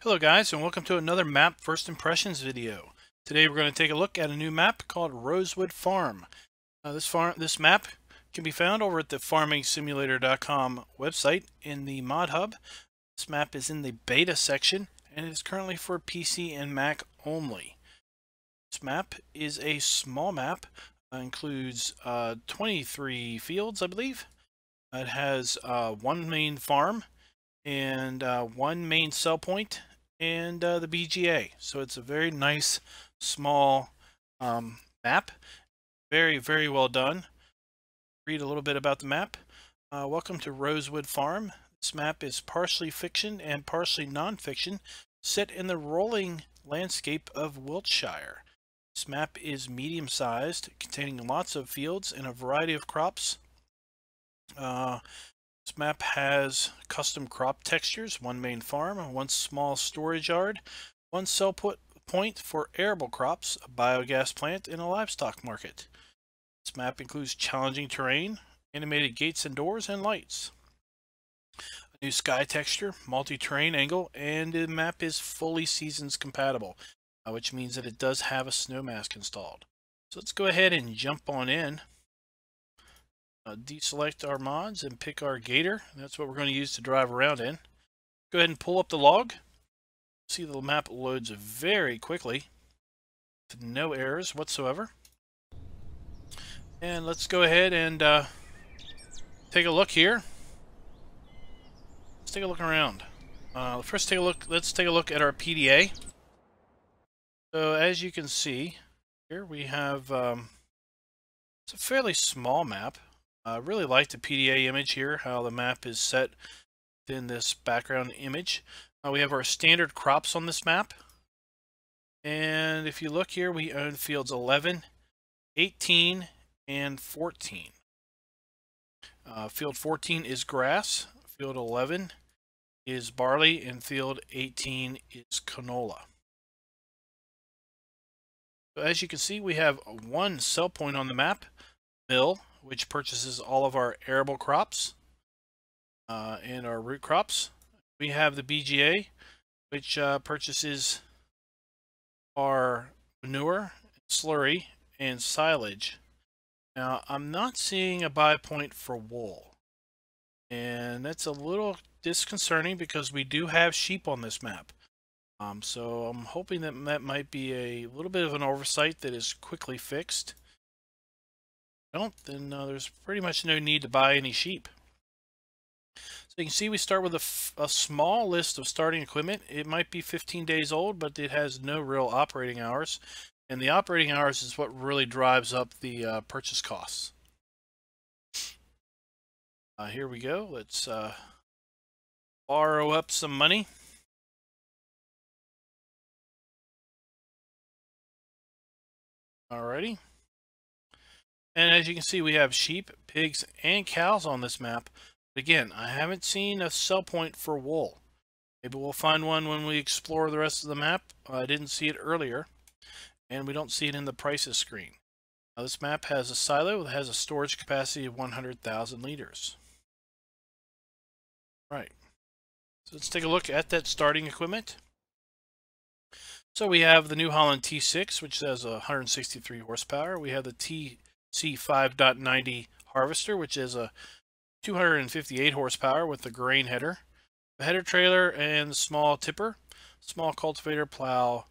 Hello guys, and welcome to another map first impressions video. Today we're going to take a look at a new map called Rosewood Farm. This map can be found over at the farmingsimulator.com website in the mod hub. This map is in the beta section and it is currently for PC and Mac only. This map is a small map, includes 23 fields, I believe. It has one main farm and one main sell point and the BGA. So it's a very nice small map. Very well done. Read a little bit about the map. Welcome to Rosewood Farm. This map is partially fiction and partially non-fiction, set in the rolling landscape of Wiltshire. This map is medium-sized, containing lots of fields and a variety of crops. This map has custom crop textures, one main farm, one small storage yard, one sell point for arable crops, a biogas plant, and a livestock market. This map includes challenging terrain, animated gates and doors, and lights. A new sky texture, multi-terrain angle, and the map is fully seasons compatible, which means that it does have a snow mask installed. So let's go ahead and jump on in. Deselect our mods and pick our gator. That's what we're going to use to drive around in. Go ahead and pull up the log. See, the map loads very quickly with no errors whatsoever. And let's go ahead and take a look here. Let's take a look around. Let's take a look at our PDA. So as you can see here, we have it's a fairly small map. I really like the PDA image here, how the map is set within this background image. We have our standard crops on this map. And if you look here, we own fields 11, 18, and 14. Field 14 is grass, field 11 is barley, and field 18 is canola. So as you can see, we have one sell point on the map, mill, which purchases all of our arable crops and our root crops. We have the BGA, which purchases our manure, slurry, and silage. Now, I'm not seeing a buy point for wool, and that's a little disconcerting because we do have sheep on this map. So I'm hoping that that might be a little bit of an oversight that is quickly fixed. Then there's pretty much no need to buy any sheep. So you can see we start with a small list of starting equipment. It might be 15 days old, but it has no real operating hours. And the operating hours is what really drives up the purchase costs. Here we go. Let's borrow up some money. Alrighty. And as you can see, we have sheep, pigs, and cows on this map. But again, I haven't seen a sell point for wool. Maybe we'll find one when we explore the rest of the map. I didn't see it earlier, and we don't see it in the prices screen. Now, this map has a silo that has a storage capacity of 100,000 liters. Right. So let's take a look at that starting equipment. So we have the New Holland T6, which has 163 horsepower. We have the C5.90 harvester, which is a 258 horsepower with the grain header, the header trailer, and the small tipper, small cultivator, plow,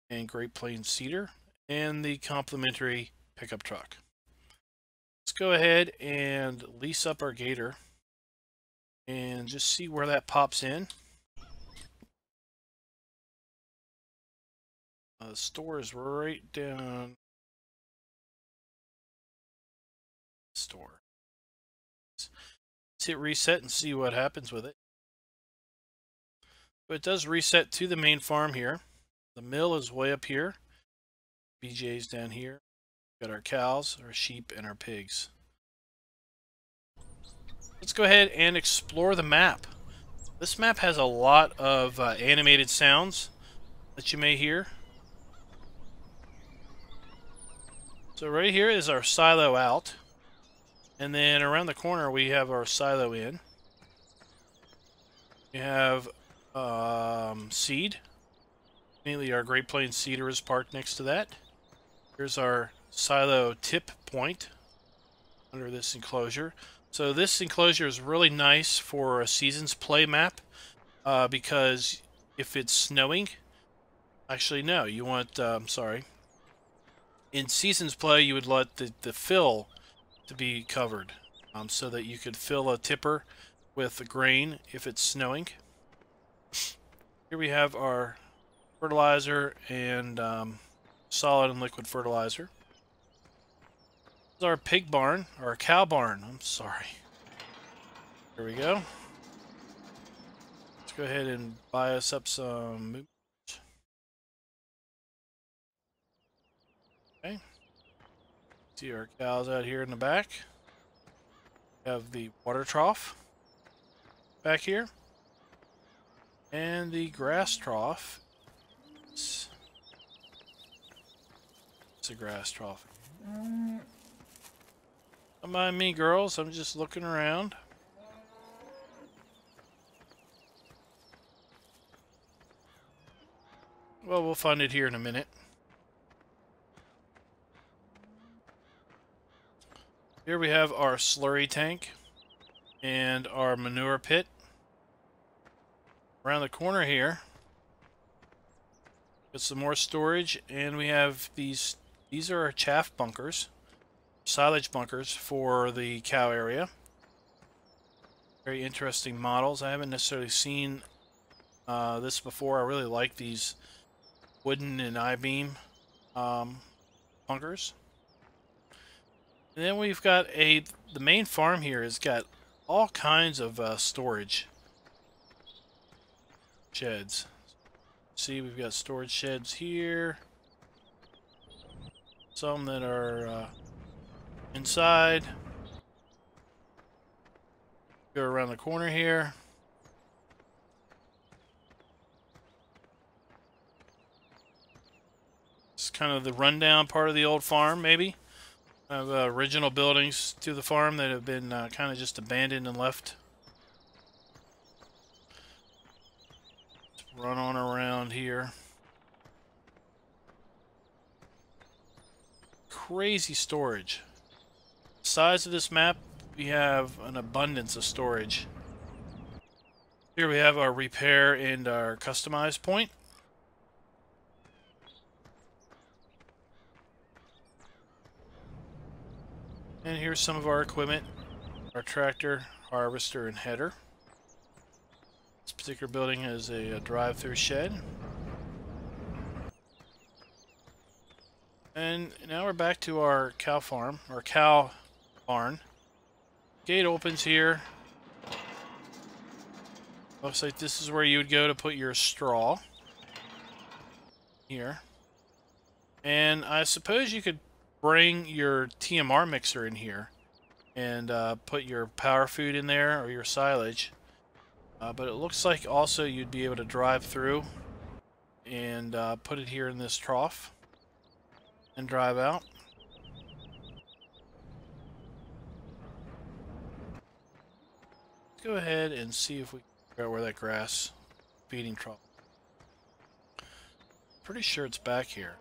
and Great Plains seeder, and the complementary pickup truck. Let's go ahead and lease up our gator and just see where that pops in. The store is right down. Store. Let's hit reset and see what happens with it. So it does reset to the main farm here. The mill is way up here. BJ's down here. Got our cows, our sheep, and our pigs. Let's go ahead and explore the map. This map has a lot of animated sounds that you may hear. So right here is our silo out. And then around the corner we have our silo in. We have seed. Mainly our Great Plains cedar is parked next to that. Here's our silo tip point under this enclosure. So this enclosure is really nice for a seasons play map because if it's snowing, actually no, you want, sorry, in seasons play you would let the fill to be covered so that you could fill a tipper with grain if it's snowing. Here we have our fertilizer and solid and liquid fertilizer. This is our pig barn, or cow barn, I'm sorry. Here we go. Let's go ahead and buy us up some. Okay. See our cows out here in the back. We have the water trough back here. And the grass trough. It's a grass trough. Don't mind me, girls. I'm just looking around. Well, we'll find it here in a minute. Here we have our slurry tank and our manure pit. Around the corner here, got some more storage, and we have these are our chaff bunkers, silage bunkers for the cow area. Very interesting models. I haven't necessarily seen this before. I really like these wooden and I-beam bunkers. And then we've got the main farm here has got all kinds of storage sheds. See, we've got storage sheds here. Some that are inside. Go around the corner here. It's kind of the rundown part of the old farm, maybe. Of original buildings to the farm that have been kind of just abandoned and left. Let's run on around here. Crazy storage. The size of this map, we have an abundance of storage. Here we have our repair and our customize point. And here's some of our equipment. Our tractor, harvester, and header. This particular building is a drive-through shed. And now we're back to our cow farm, or cow barn. Gate opens here. Looks like this is where you would go to put your straw. Here. And I suppose you could bring your TMR mixer in here and put your power food in there or your silage. But it looks like also you'd be able to drive through and put it here in this trough and drive out. Let's go ahead and see if we can figure out where that grass feeding trough. Pretty sure it's back here.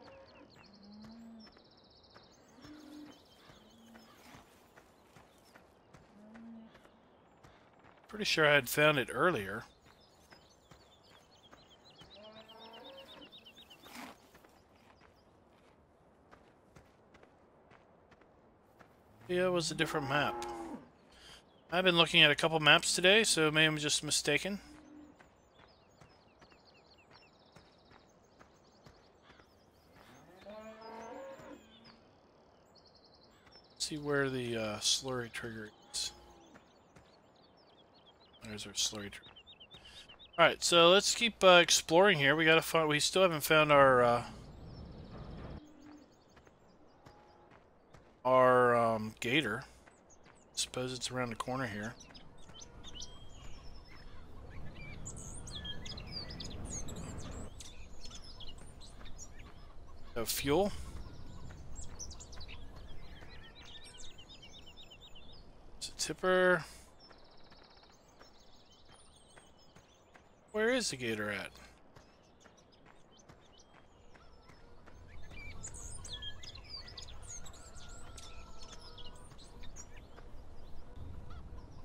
Pretty sure I had found it earlier. Yeah, it was a different map. I've been looking at a couple maps today, so maybe I'm just mistaken. Let's see where the slurry trigger is. There's our slurry trigger. Alright, so let's keep exploring here. We gotta find. We still haven't found our gator. Suppose it's around the corner here. So fuel. It's a tipper. Where is the gator at?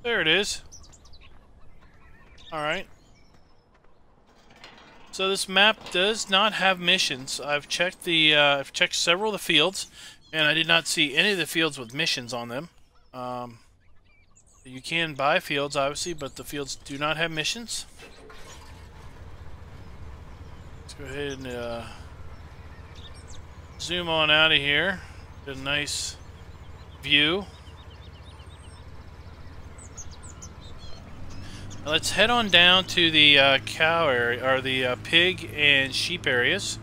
There it is. Alright. So this map does not have missions. I've checked several of the fields, and I did not see any of the fields with missions on them. You can buy fields, obviously, but the fields do not have missions. Let's go ahead and zoom on out of here. Get a nice view. Now let's head on down to the cow area, or the pig and sheep areas.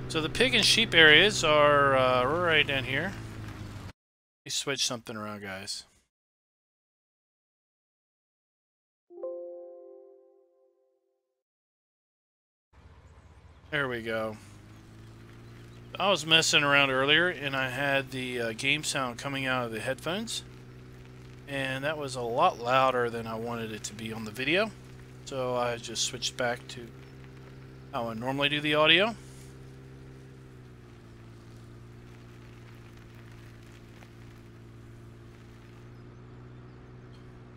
So the pig and sheep areas are right down here. Let me switch something around, guys. There we go. I was messing around earlier, and I had the game sound coming out of the headphones, and that was a lot louder than I wanted it to be on the video. So I just switched back to how I normally do the audio.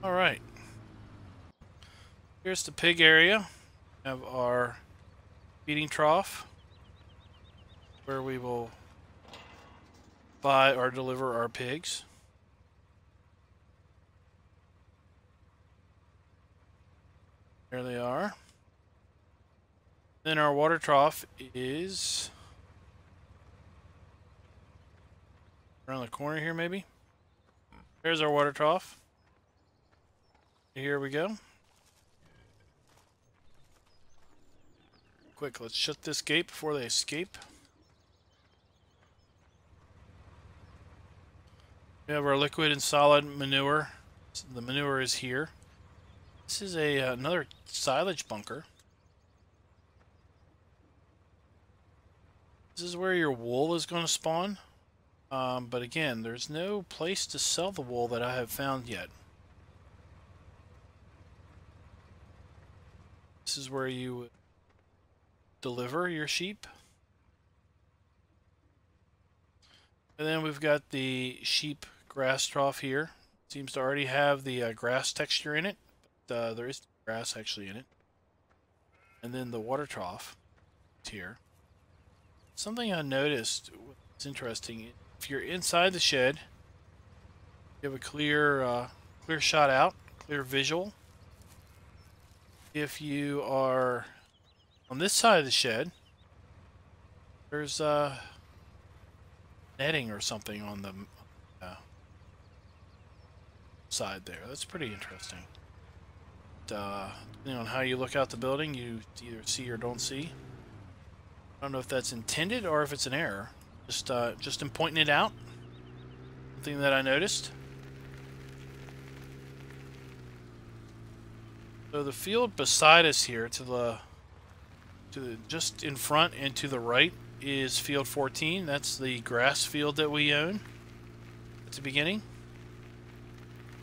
Alright, here's the pig area. We have our feeding trough where we will buy or deliver our pigs. There they are. Then our water trough is around the corner here, maybe. There's our water trough. Here we go. Quick, let's shut this gate before they escape. We have our liquid and solid manure. So the manure is here. This is another silage bunker. This is where your wool is going to spawn. But again, there's no place to sell the wool that I have found yet. This is where you deliver your sheep. And then we've got the sheep grass trough here. Seems to already have the grass texture in it, but there is grass actually in it. And then the water trough is here. Something I noticed that's interesting, if you're inside the shed, you have a clear shot out, clear visual. If you are on this side of the shed, there's netting or something on the side there. That's pretty interesting. Depending on how you look out the building, you either see or don't see. I don't know if that's intended or if it's an error. Just in pointing it out. Something that I noticed. So the field beside us here, to the just in front and to the right, is field 14. That's the grass field that we own at the beginning.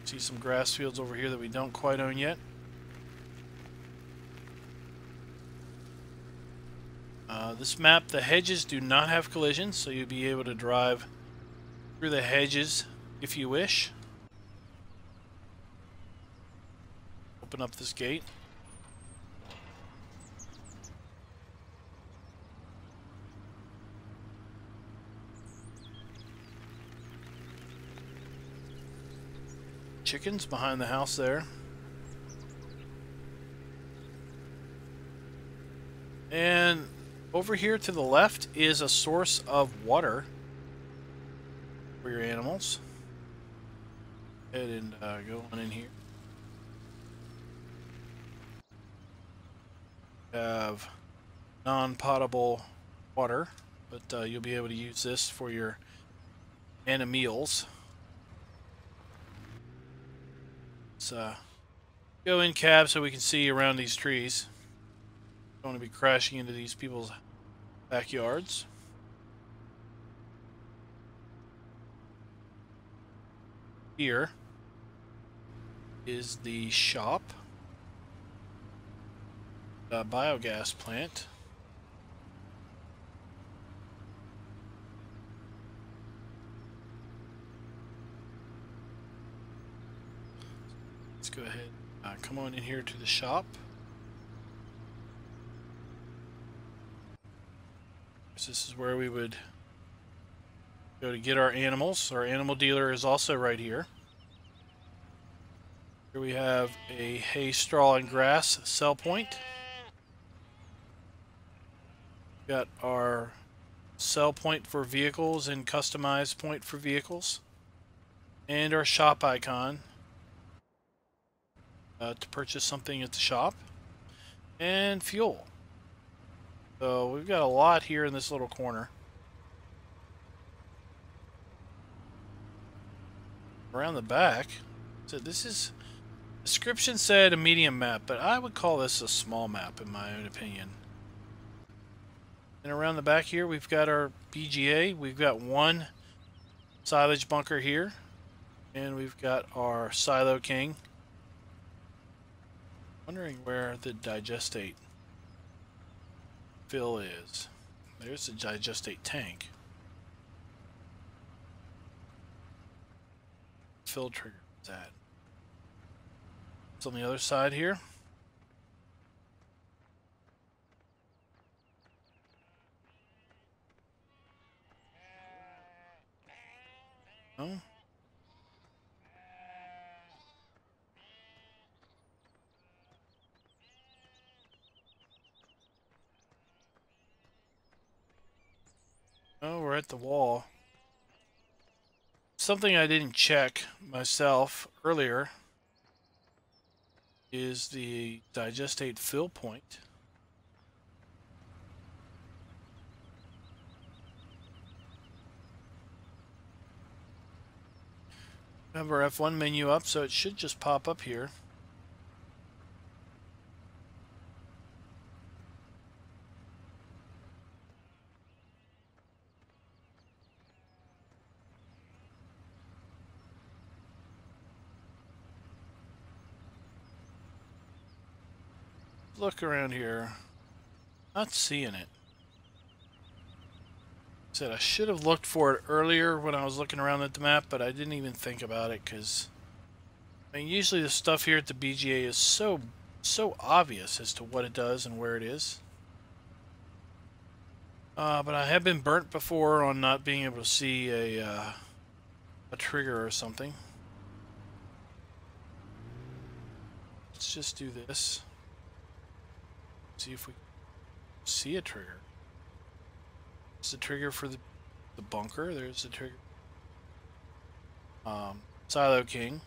See some grass fields over here that we don't quite own yet. This map, the hedges do not have collisions, so you'll be able to drive through the hedges if you wish. Open up this gate. Chickens behind the house there. And over here to the left is a source of water for your animals. Go ahead and go on in here. Have non-potable water, but you'll be able to use this for your animals. Let's go in cab so we can see around these trees. Don't want to be crashing into these people's backyards. Here is the shop, biogas plant. Let's go ahead, come on in here to the shop. So this is where we would go to get our animals. Our animal dealer is also right here. Here we have a hay, straw, and grass sell point. Got our sell point for vehicles and customized point for vehicles. And our shop icon to purchase something at the shop. And fuel. So we've got a lot here in this little corner. Around the back, so this is, description said a medium map, but I would call this a small map in my own opinion. And around the back here we've got our BGA. We've got one silage bunker here, and we've got our Silo King. Wondering where the Digestate Fill is. There's the Digestate tank. Fill trigger is that. It's on the other side here. Oh. Oh, we're at the wall. Something I didn't check myself earlier is the Digestate Fill point. I have our F1 menu up, so it should just pop up here. Look around here. Not seeing it. Said I should have looked for it earlier when I was looking around at the map, but I didn't even think about it because I mean usually the stuff here at the BGA is so obvious as to what it does and where it is. But I have been burnt before on not being able to see a trigger or something. Let's just do this. See if we see a trigger. There's the trigger for the bunker. There's the trigger. Silo King.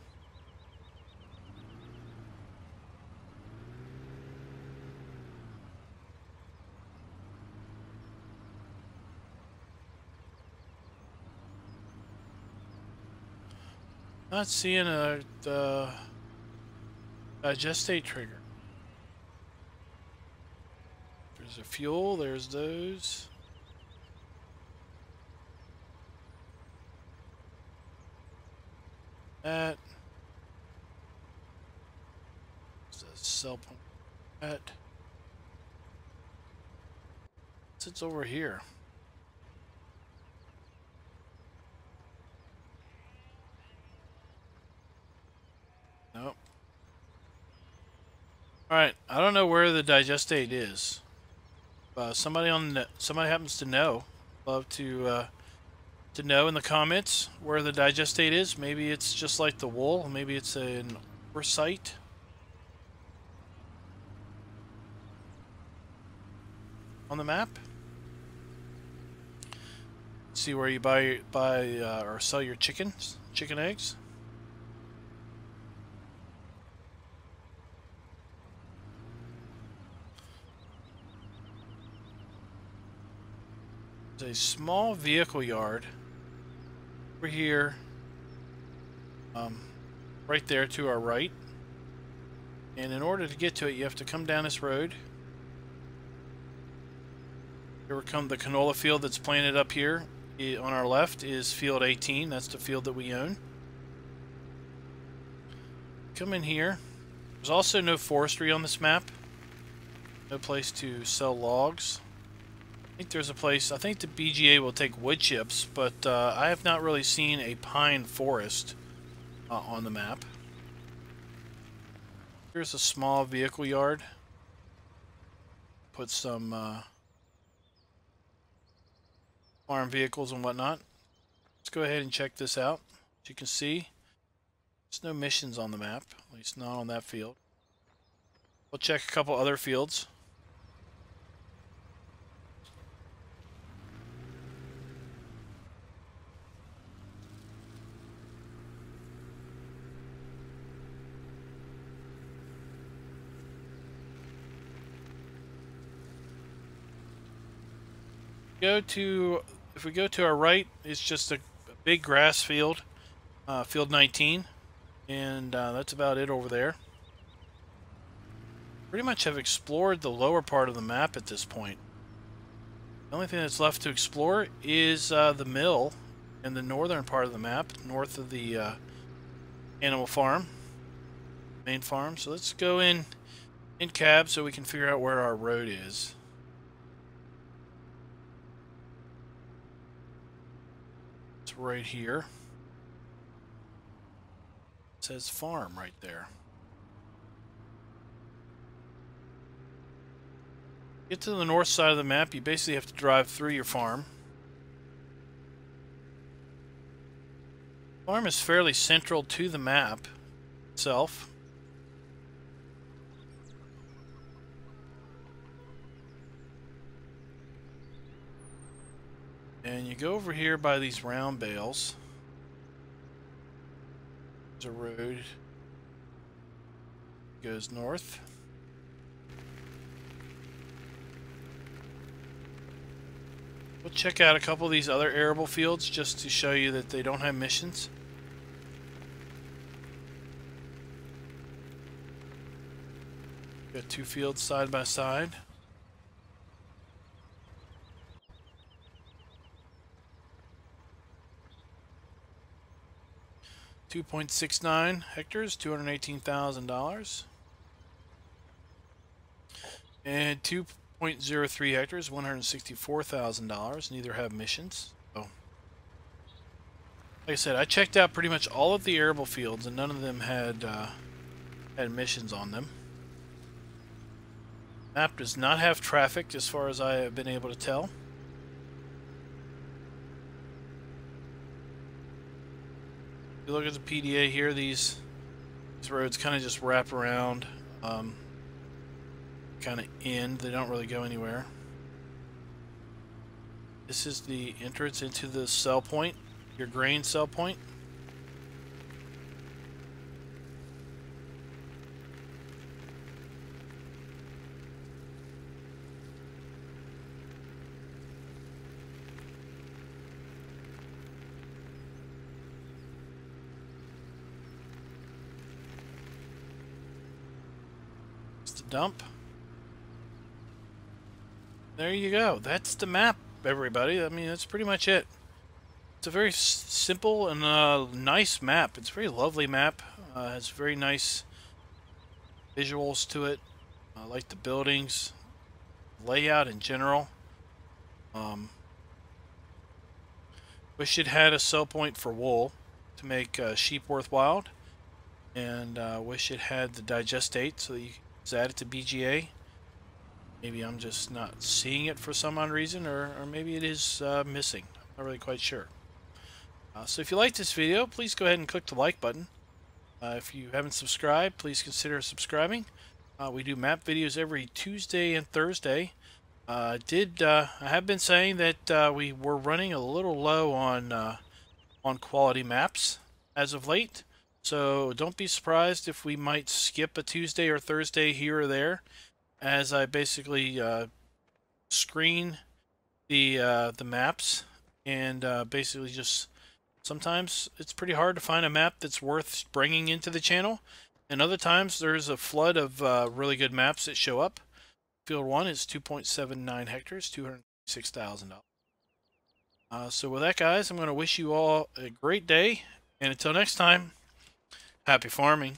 Not seeing a Digestate trigger. There's a fuel. There's those. That. There's a sell point. That. Sits over here. Nope. Alright, I don't know where the Digestate is. Somebody happens to know. Love to know in the comments where the Digestate is. Maybe it's just like the wool. Maybe it's an oversight. On the map. See where you buy or sell your chicken eggs. A small vehicle yard over here, right there to our right, and in order to get to it you have to come down this road. Here we come. The canola field that's planted up here on our left is field 18. That's the field that we own. come in here. There's also no forestry on this map. No place to sell logs. I think there's a place, I think the BGA will take wood chips, but I have not really seen a pine forest on the map. Here's a small vehicle yard. Put some farm vehicles and whatnot. Let's go ahead and check this out. As you can see, there's no missions on the map, at least not on that field. We'll check a couple other fields. If we go to our right, it's just a big grass field, field 19, and that's about it over there. Pretty much have explored the lower part of the map at this point. The only thing that's left to explore is the mill in the northern part of the map, north of the animal farm, main farm. So let's go in cab so we can figure out where our road is. It's right here. It says farm right there. Get to the north side of the map, you basically have to drive through your farm. Farm is fairly central to the map itself. And you go over here by these round bales. There's a road. Goes north. We'll check out a couple of these other arable fields just to show you that they don't have missions. Got two fields side by side. $2.69 hectares, $218,000. And 2.03 hectares, $164,000. Neither have missions. So, like I said, I checked out pretty much all of the arable fields, and none of them had missions on them. Map does not have traffic, as far as I have been able to tell. If you look at the PDA here, these roads kind of just wrap around, kind of end. They don't really go anywhere. This is the entrance into the sell point, your grain sell point. Dump. There you go. That's the map, everybody. I mean, that's pretty much it. It's a very simple and nice map. It's a very lovely map. Has very nice visuals to it. I like the buildings, layout in general. Wish it had a sell point for wool to make sheep worthwhile, and wish it had the digestate so that you can add it to BGA. Maybe I'm just not seeing it for some odd reason, or maybe it is missing. I'm not really quite sure. So if you like this video, please go ahead and click the like button. If you haven't subscribed, please consider subscribing. We do map videos every Tuesday and Thursday. I have been saying that we were running a little low on quality maps as of late. So don't be surprised if we might skip a Tuesday or Thursday here or there, as I basically screen the maps, and basically just sometimes it's pretty hard to find a map that's worth bringing into the channel, and other times there's a flood of really good maps that show up. Field 1 is 2.79 hectares, $206,000. So with that, guys, I'm going to wish you all a great day, and until next time, happy farming.